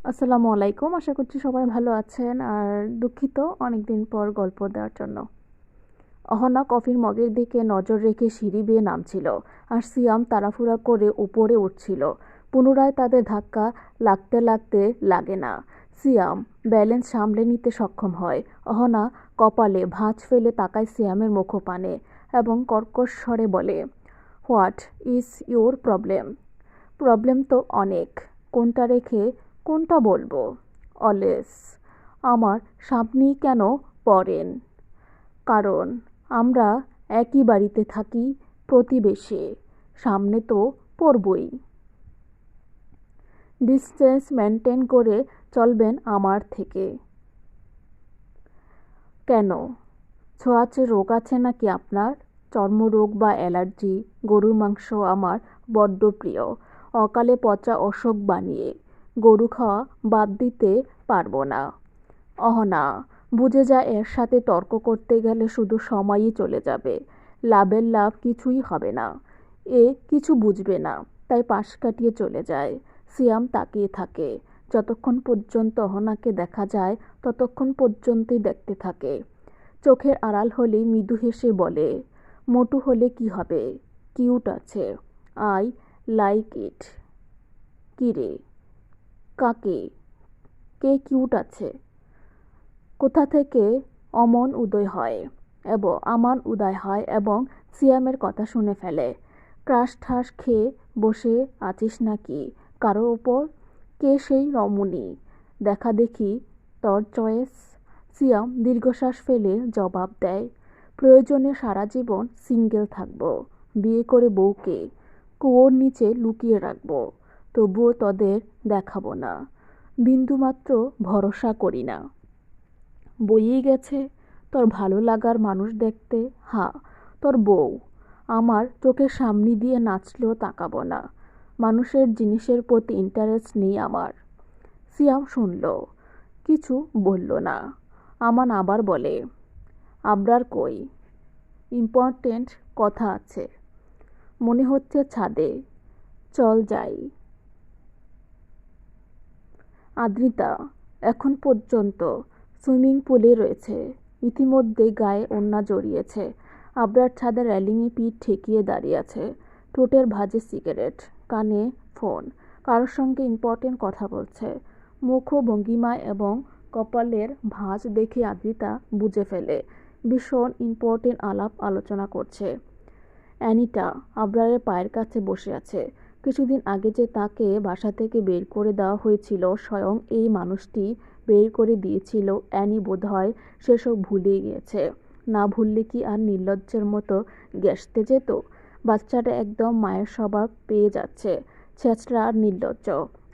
আসসালামু আলাইকুম। আশা করছি সবাই ভালো আছেন। আর দুঃখিত অনেকদিন পর গল্প দেওয়ার জন্য। অহনা কফির মগের দিকে নজর রেখে সিঁড়ি বেয়ে নামছিল, আর সিয়াম তাড়াহুড়া করে উপরে উঠছিল। পুনরায় তাদের ধাক্কা লাগতে লাগতে লাগে না। সিয়াম ব্যালেন্স সামলে নিতে সক্ষম হয়। অহনা কপালে ভাঁজ ফেলে তাকায় সিয়ামের মুখপানে এবং কর্কশ স্বরে বলে, what is your problem? Problem তো অনেক। কোনটা রেখে কোনটা বলবো? অলওয়েজ আমার সামনেই কেন পড়েন? কারণ আমরা একই বাড়িতে থাকি, প্রতিবেশী। সামনে তো পড়বই। ডিস্টেন্স মেনটেন করে চলবেন আমার থেকে। কেন? ছোঁয়াচে রোগ আছে নাকি আপনার? চর্মরোগ বা অ্যালার্জি? গরুর মাংস আমার বড্ড প্রিয়। অকালে পচা অসুখ বানিয়ে গরু খাওয়া বাদ দিতে পারবো না। অহনা বুঝে যায় এর সাথে তর্ক করতে গেলে শুধু সময়ই চলে যাবে, লাভের লাভ কিছুই হবে না। এ কিছু বুঝবে না, তাই পাশ কাটিয়ে চলে যায়। সিয়াম তাকিয়ে থাকে। যতক্ষণ পর্যন্ত অহনাকে দেখা যায় ততক্ষণ পর্যন্তই দেখতে থাকে। চোখের আড়াল হলেই মৃদু হেসে বলে, মোটু হলে কি হবে? কিউট আছে। I like it. কিরে? কাকে? কে কিউট আছে? কোথা থেকে অমন উদয় হয় এবং আমান উদয় হয় এবং সিয়ামের কথা শুনে ফেলে। ক্রাশ ঠাস খেয়ে বসে আছিস নাকি কারো ওপর? কে সেই রমণী? দেখা দেখি তোর চয়েস। সিয়াম দীর্ঘশ্বাস ফেলে জবাব দেয়, প্রয়োজনে সারা জীবন সিঙ্গেল থাকবো। বিয়ে করে বউকে কুয়োর নিচে লুকিয়ে রাখবো, তবুও তোদের দেখাবো না। বিন্দুমাত্র ভরসা করি না। বইয়েই গেছে তোর ভালো লাগার মানুষ দেখতে। হ্যাঁ, তোর বউ আমার চোখের সামনে দিয়ে নাচলেও তাকাবো না। মানুষের জিনিসের প্রতি ইন্টারেস্ট নেই আমার। সিয়াম শুনল, কিছু বলল না। আমান আবার বলে, আবরার কই? ইম্পর্টেন্ট কথা আছে। মনে হচ্ছে ছাদে। চল যাই। আদ্রিতা এখন পর্যন্ত সুইমিং পুলে রয়েছে। ইতিমধ্যে গায়ে ওড়না জড়িয়েছে। আবরার ছাদের রেলিংয়ে পিঠ ঠেকিয়ে দাঁড়িয়ে আছে। ঠোঁটের ভাঁজে সিগারেট, কানে ফোন। কারোর সঙ্গে ইম্পর্টেন্ট কথা বলছে। মুখ ভঙ্গিমা এবং কপালের ভাঁজ দেখে আদ্রিতা বুঝে ফেলে ভীষণ ইম্পর্টেন্ট আলাপ আলোচনা করছে। অ্যানিটা আবরারের পায়ের কাছে বসে আছে। কিছুদিন আগে যে তাকে বাসা থেকে বের করে দেওয়া হয়েছিল, স্বয়ং এই মানুষটি বের করে দিয়েছিল। অ্যানি বোধহয় সেসব ভুলে গিয়েছে। না ভুললে কি আর নির্লজ্জের মতো গ্যাসতে যেত? বাচ্চাটা একদম মায়ের স্বভাব পেয়ে যাচ্ছে, ছেঁচড়া আর নির্লজ্জ।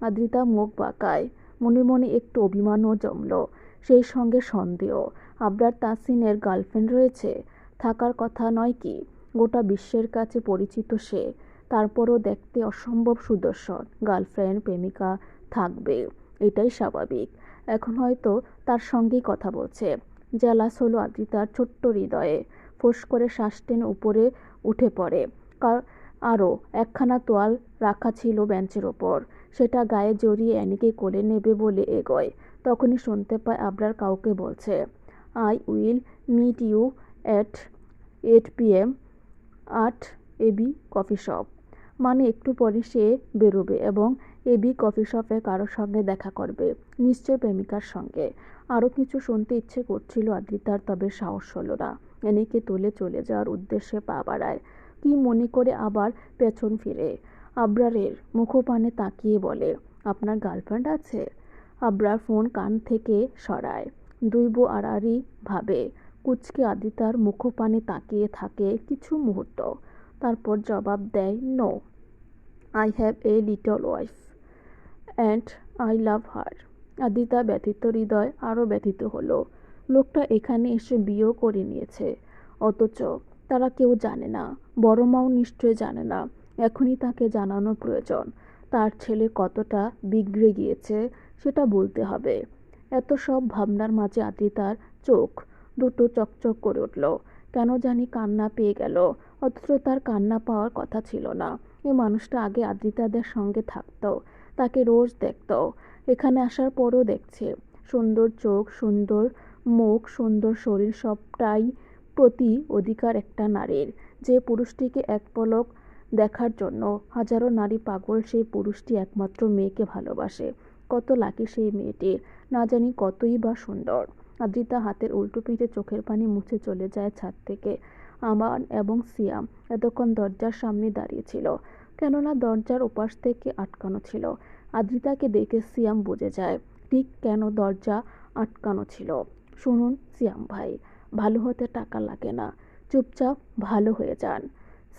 আদ্রিতা মুখ বাঁকায়। মনে মনে একটু অভিমানও জমল, সেই সঙ্গে সন্দেহ। আবরার তাসিনের গার্লফ্রেন্ড রয়েছে, থাকার কথা নয় কি? গোটা বিশ্বের কাছে পরিচিত সে, তারপরও দেখতে অসম্ভব সুদর্শন। গার্লফ্রেন্ড প্রেমিকা থাকবে, এটাই স্বাভাবিক। এখন হয়তো তার সঙ্গেই কথা বলছে। জেলাস হলো আদ্রিতার ছোট্ট হৃদয়ে। ফোঁস করে শ্বাস টেনে উপরে উঠে পড়ে। আরও একখানা তোয়াল রাখা ছিল বেঞ্চের ওপর, সেটা গায়ে জড়িয়ে অ্যানিকে কোলে নেবে বলে এগোয়। তখনই শুনতে পায় আবরার কাউকে বলছে, I will meet you at 8 PM at AB coffee shop. মানে একটু পরে সে বেরোবে এবং এবি কফি শপে কারোর সঙ্গে দেখা করবে, নিশ্চয় প্রেমিকার সঙ্গে। আরও কিছু শুনতে ইচ্ছে করছিল আদ্রিতার, তবে সাহস হলো না। এনিকে তুলে চলে যাওয়ার উদ্দেশ্যে পা বাড়ায়, কি মনে করে আবার পেছন ফিরে আবরারের মুখপানে তাকিয়ে বলে, আপনার গার্লফ্রেন্ড আছে? আবরার ফোন কান থেকে সরায়। দুই বউ আড়াআড়ি ভাবে। কুঁচকে আদ্রিতার মুখপানে তাকিয়ে থাকে কিছু মুহূর্ত, তারপর জবাব দেয়, no, I have a little wife and I love her. Adrita ব্যথিত হৃদয় আরও ব্যথিত হলো। লোকটা এখানে এসে বিয়েও করে নিয়েছে, অথচ তারা কেউ জানে না। বড় মাও নিশ্চয় জানে না। এখনই তাকে জানানো প্রয়োজন। তার ছেলে কতটা বিগড়ে গিয়েছে সেটা বলতে হবে। এত সব ভাবনার মাঝে আদ্রিতার চোখ দুটো চকচক করে উঠল। কেন জানি কান্না পেয়ে গেল, অথচ তার কান্না পাওয়ার কথা ছিল না। এই মানুষটা আগে আদ্রিতাদের সঙ্গে থাকতো, তাকে রোজ দেখতো। এখানে আসার পরও দেখছে সুন্দর চোখ, সুন্দর মুখ, সুন্দর শরীর সবটাই প্রতি অধিকার একটা নারীর। যে পুরুষটিকে এক পলক দেখার জন্য হাজারো নারী পাগল, সেই পুরুষটি একমাত্র মেয়েকে ভালোবাসে। কত লাকি সেই মেয়েটি, না জানি কতই বা সুন্দর। আদ্রিতা হাতের উল্টো পিঠে চোখের পানি মুছে চলে যায় ছাদ থেকে। আমান এবং সিয়াম এতক্ষণ দরজার সামনে দাঁড়িয়েছিল, কেননা দরজার ওপাশ থেকে আটকানো ছিল। আদ্রিতাকে দেখে সিয়াম বুঝে যায় ঠিক কেন দরজা আটকানো ছিল। শুনুন সিয়াম ভাই, ভালো হতে টাকা লাগে না, চুপচাপ ভালো হয়ে যান।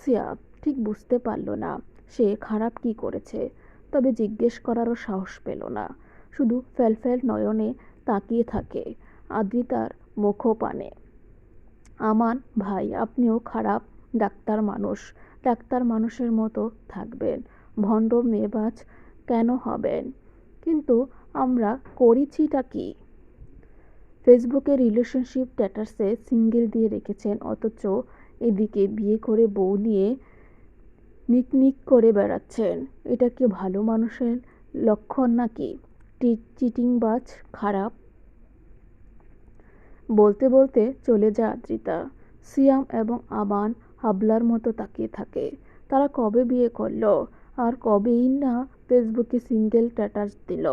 সিয়াম ঠিক বুঝতে পারল না সে খারাপ কি করেছে, তবে জিজ্ঞেস করারও সাহস পেল না। শুধু ফ্যালফ্যাল নয়নে তাকিয়ে থাকে আদ্রিতার মুখপানে। আমান ভাই, আপনিও খারাপ ডাক্তার মানুষ, ডাক্তার মানুষের মতো থাকবেন, ভণ্ড মেয়েবাজ কেন হবেন? কিন্তু আমরা করেছিটা কি? ফেসবুকে রিলেশনশিপ স্ট্যাটাসে সিঙ্গেল দিয়ে রেখেছেন, অথচ এদিকে বিয়ে করে বউ নিয়ে নিকনিক করে বেড়াচ্ছেন। এটা কি ভালো মানুষের লক্ষণ নাকি? চিটিংবাজ, খারাপ। বলতে বলতে চলে যায় আদ্রিতা। সিয়াম এবং আমান হাবলার মতো তাকিয়ে থাকে। তারা কবে বিয়ে করলো, আর কবেই না ফেসবুকে সিঙ্গেল স্ট্যাটাস দিল।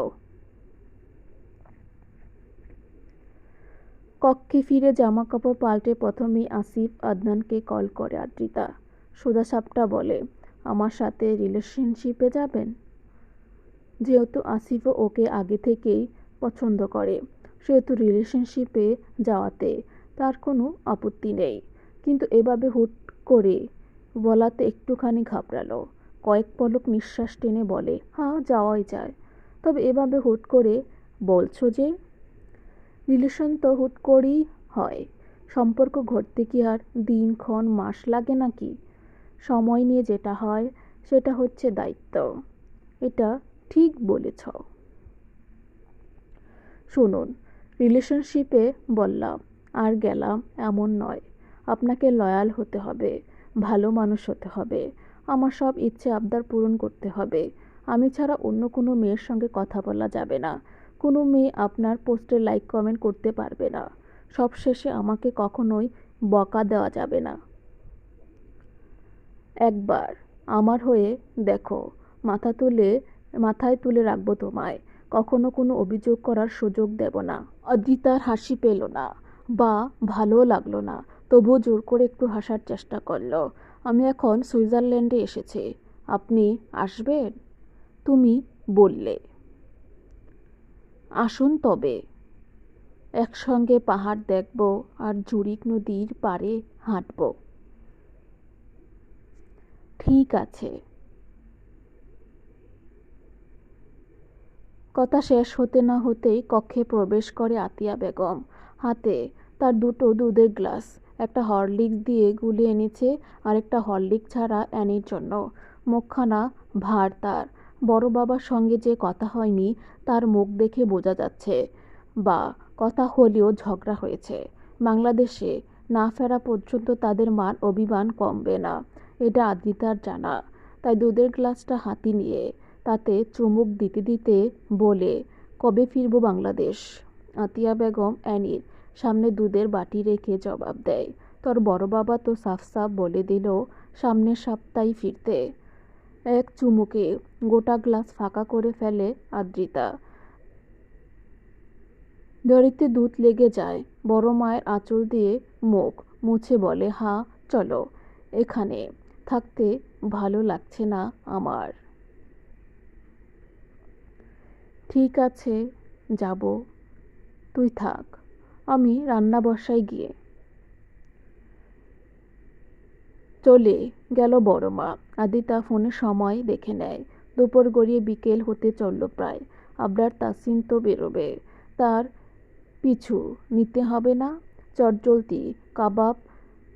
কক্ষে ফিরে জামা কাপড় পাল্টে প্রথমেই আসিফ আদনানকে কল করে আদ্রিতা। সোজাসাপটা বলে, আমার সাথে রিলেশনশিপে যাবেন? যেহেতু আসিফও ওকে আগে থেকেই পছন্দ করে, সেহেতু রিলেশনশিপে যাওয়াতে তার কোনো আপত্তি নেই। কিন্তু এভাবে হুট করে বলাতে একটুখানি ঘাবড়ালো। কয়েক পলক নিঃশ্বাস টেনে বলে, হ্যাঁ যাওয়াই যায়। তবে এভাবে হুট করে বলছো যে? রিলেশন তো হুট করেই হয়। সম্পর্ক ঘটতে কি আর দিনক্ষণ মাস লাগে নাকি? সময় নিয়ে যেটা হয় সেটা হচ্ছে দায়িত্ব। এটা ঠিক বলেছ। শুনুন, রিলেশনশিপে বললাম আর গেলাম এমন নয়। আপনাকে লয়াল হতে হবে, ভালো মানুষ হতে হবে, আমার সব ইচ্ছে আবদার পূরণ করতে হবে। আমি ছাড়া অন্য কোনো মেয়ের সঙ্গে কথা বলা যাবে না। কোনো মেয়ে আপনার পোস্টে লাইক কমেন্ট করতে পারবে না। সবশেষে আমাকে কখনোই বকা দেওয়া যাবে না। একবার আমার হয়ে দেখো, মাথায় তুলে রাখবো তোমায়। কখনো কোনো অভিযোগ করার সুযোগ দেব না। অদ্রিতার হাসি পেল না, বা ভালোও লাগলো না, তবুও জোর করে একটু হাসার চেষ্টা করলো। আমি এখন সুইজারল্যান্ডে এসেছি, আপনি আসবেন? তুমি বললে। আসুন তবে, একসঙ্গে পাহাড় দেখব আর জুরিক নদীর পাড়ে হাঁটব। ঠিক আছে। কথা শেষ হতে না হতেই কক্ষে প্রবেশ করে আতিয়া বেগম। হাতে তার দুটো দুধের গ্লাস, একটা হরলিক্স দিয়ে গুলে এনেছে আর একটা হরলিক্স ছাড়া অ্যানির জন্য। মুখখানা ভার তার। বড় বাবার সঙ্গে যে কথা হয়নি তার মুখ দেখে বোঝা যাচ্ছে, বা কথা হলেও ঝগড়া হয়েছে। বাংলাদেশে না ফেরা পর্যন্ত তাদের মান অভিমান কমবে না, এটা আদ্রিতার জানা। তাই দুধের গ্লাসটা হাতে নিয়ে তাতে চুমুক দিতে দিতে বলে, কবে ফিরব বাংলাদেশ? আতিয়া বেগম অ্যানির সামনে দুধের বাটি রেখে জবাব দেয়, তোর বড় বাবা তো সাফ সাফ বলে দিল সামনের সপ্তাহে ফিরতে। এক চুমুকে গোটা গ্লাস ফাঁকা করে ফেলে আদ্রিতা। দড়িতে দুধ লেগে যায়। বড় মায়ের আঁচল দিয়ে মুখ মুছে বলে, হ্যাঁ চলো, এখানে থাকতে ভালো লাগছে না আমার। ঠিক আছে, যাব, তুই থাক, আমি রান্না বসাই গিয়ে। চলে গেল বড় মা। আদিতা ফোনে সময় দেখে নেয়। দুপুর গড়িয়ে বিকেল হতে চলল প্রায়। আবরার তাসিন তো বেরোবে, তার পিছু নিতে হবে না? চটজলদি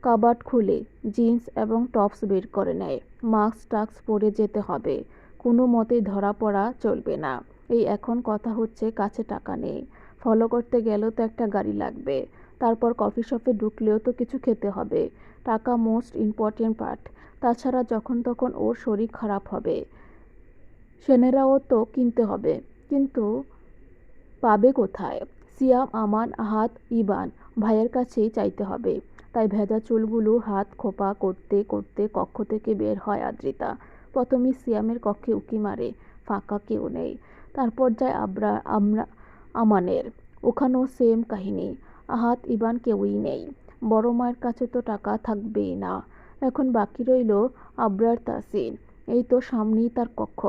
কাবার্ড খুলে জিন্স এবং টপস বের করে নেয়। মাস্ক টাস্ক পরে যেতে হবে, কোনো মতেই ধরা পড়া চলবে না। এই এখন কথা হচ্ছে কাছে টাকা নেই, ফলো করতে গেলেও তো একটা গাড়ি লাগবে, তারপর কফি শপে ঢুকলেও তো কিছু খেতে হবে। টাকা মোস্ট ইম্পর্টেন্ট পার্ট। তাছাড়া যখন তখন ওর শরীর খারাপ হবে, সেনেরাও তো কিনতে হবে। কিন্তু পাবে কোথায়? সিয়াম, আমান, আহাত, ইবান ভাইয়ের কাছেই চাইতে হবে। তাই ভেজা চুলগুলো হাত খোঁপা করতে করতে কক্ষ থেকে বের হয় আদ্রিতা। প্রথমে সিয়ামের কক্ষে উঁকি মারে, ফাঁকা কেউ নেই। তারপর যায় আমানের, ওখানেও সেম কাহিনী। আহাত, ইবান কেউই নেই। বড় মায়ের কাছে তো টাকা থাকবেই না। এখন বাকি রইল আবরার, তাসিন। এই তো সামনেই তার কক্ষ।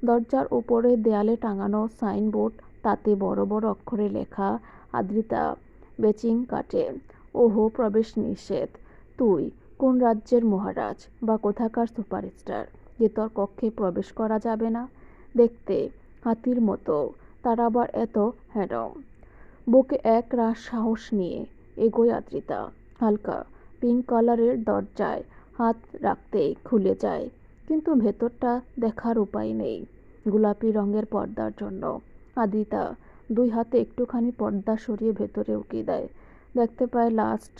দরজার উপরে দেয়ালে টাঙানো সাইনবোর্ড, তাতে বড় বড় অক্ষরে লেখা, আদ্রিতা বেচিং কাটে। ওহো, প্রবেশ নিষেধ। তুই কোন রাজ্যের মহারাজ বা কোথাকার সুপারস্টার যে তোর কক্ষে প্রবেশ করা যাবে না? দেখতে হাতির মতো, তার আবার এত হ্যাডম। বুকে এক রাশ সাহস নিয়ে এগোয় আদ্রিতা। হালকা পিঙ্ক কালারের দরজায় হাত রাখতেই খুলে যায়, কিন্তু ভেতরটা দেখার উপায় নেই গোলাপি রঙের পর্দার জন্য। আদ্রিতা দুই হাতে একটুখানি পর্দা সরিয়ে ভেতরে উকি দেয়। দেখতে পায় লাস্ট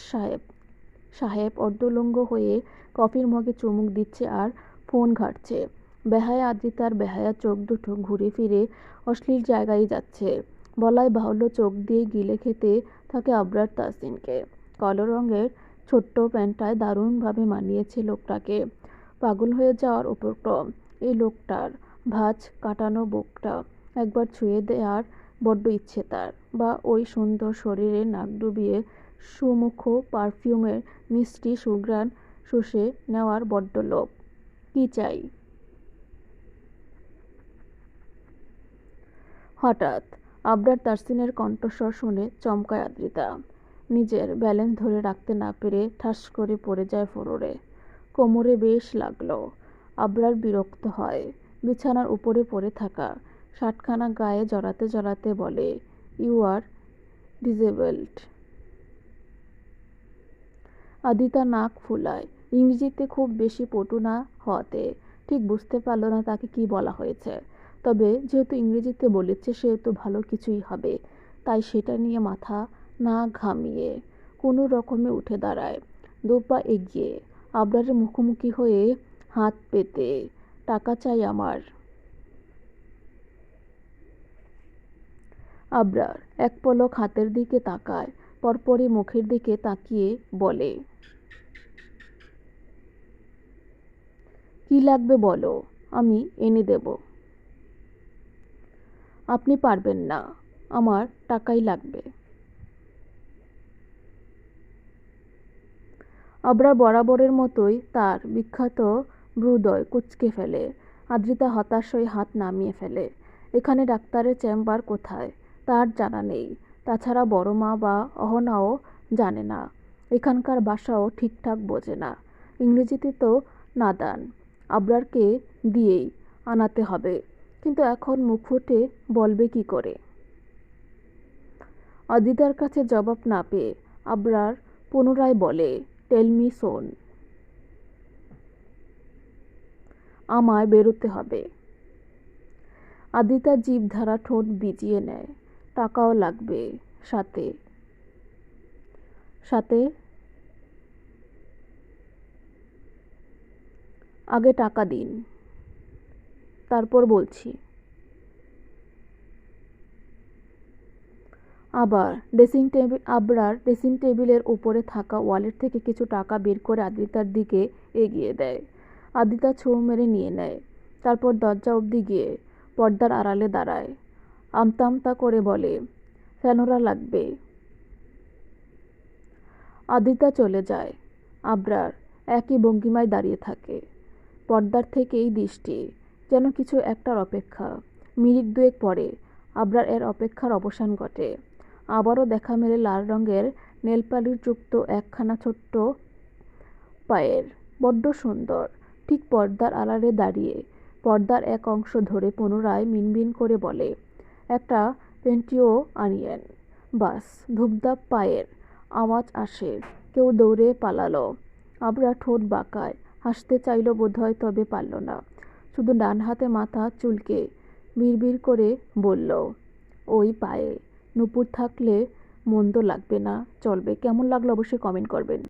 সাহেব অর্ধলঙ্গ হয়ে কফির মগে চুমুক দিচ্ছে আর ফোন ঘাঁটছে। বেহায়া আদ্রিতার বেহায়া চোখ দুটো ঘুরে ফিরে অশ্লীল জায়গায় যাচ্ছে। বলাই বাহুল্য চোখ দিয়ে গিলে খেতে থাকে আবরার তাসিনকে। কালো রঙের ছোট্ট প্যান্টটায় দারুণভাবে মানিয়েছে লোকটাকে। পাগল হয়ে যাওয়ার উপক্রম এই লোকটার ভাঁজ কাটানো বুকটা একবার ছুঁয়ে দেওয়ার বড্ড ইচ্ছে তার, বা ওই সুন্দর শরীরে নাক ডুবিয়ে সুমুখ পারফিউমের মিষ্টি সুঘ্রাণ শুষে নেওয়ার বড্ড লোভ। কি চাই? হঠাৎ আবরার তাসিনের কণ্ঠস্বর শুনে চমকায় আদ্রিতা। নিজের ব্যালেন্স ধরে রাখতে না পেরে ঠাস করে পড়ে যায় ফ্লোরে। কোমরে বেশ লাগলো। আবরার বিরক্ত হয়। বিছানার উপরে পড়ে থাকা শার্টখানা গায়ে জড়াতে জড়াতে বলে, ইউ আর ডিসেবলড। আদ্রিতা নাক ফুলায়। ইংরেজিতে খুব বেশি পটু না হওয়াতে ঠিক বুঝতে পারল না তাকে কি বলা হয়েছে। তবে যেহেতু ইংরেজিতে বলেছে সেহেতু ভালো কিছুই হবে। তাই সেটা নিয়ে মাথা না ঘামিয়ে কোনো রকমে উঠে দাঁড়ায়, দু পা এগিয়ে আবরারের মুখোমুখি হয়ে হাত পেতে। টাকা চাই আমার। আবরার এক পলক হাতের দিকে তাকায়, পরপরই মুখের দিকে তাকিয়ে বলে, কি লাগবে বলো, আমি এনে দেব। আপনি পারবেন না, আমার টাকাই লাগবে। আবরার বরাবরের মতোই তার বিখ্যাত ভ্রুদ্বয় কুঁচকে ফেলে। আদ্রিতা হতাশ হয়ে হাত নামিয়ে ফেলে। এখানে ডাক্তারের চেম্বার কোথায় তার জানা নেই। তাছাড়া বড় মা বা অহনাও জানে না। এখানকার ভাষাও ঠিকঠাক বোঝে না। ইংরেজিতে তো নাদান। আবরারকে দিয়েই আনাতে হবে, কিন্তু এখন মুখ ফুটে বলবে কি করে? আদ্রিতার কাছে জবাব না পেয়ে আবরার পুনরায় বলে, টেল মি সোন। আমায় বেরোতে হবে। আদ্রিতা জিভ ধারা ঠোঁট ভিজিয়ে নেয়। টাকাও লাগবে সাথে সাথে। আগে টাকা দিন, তারপর বলছি। আবরার ড্রেসিং টেবিলের উপরে থাকা ওয়ালেট থেকে কিছু টাকা বের করে আদ্রিতার দিকে এগিয়ে দেয়। আদ্রিতা ছোঁ মেরে নিয়ে নেয়। তারপর দরজা অবধি গিয়ে পর্দার আড়ালে দাঁড়ায়। আমতা আমতা করে বলে, ফেনোরা লাগবে। আদ্রিতা চলে যায়। আবরার একই ভঙ্গিমায় দাঁড়িয়ে থাকে। পর্দার থেকেই দৃষ্টি, যেন কিছু একটার অপেক্ষা। মিনিট দুয়েক পরে আবরার এর অপেক্ষার অবসান ঘটে। আবারও দেখা মেলে লাল রঙের নেলপালিশ যুক্ত একখানা ছোট্ট পায়ের। বড্ড সুন্দর। ঠিক পর্দার আড়ালে দাঁড়িয়ে পর্দার এক অংশ ধরে পুনরায় মিনমিন করে বলে, একটা পেন্টিও আনিয়েন। বাস, ধূপধাপ পায়ের আওয়াজ আসে। কেউ দৌড়ে পালালো। আবরার ঠোঁট বাঁকায়। হাসতে চাইল বোধহয়, তবে পারল না। শুধু ডান হাতে মাথা চুলকে বিড়বিড় করে বলল, ওই পায়ে নুপুর থাকলে মন্দ লাগবে না, চলবে। কেমন লাগলো অবশ্যই কমেন্ট করবেন।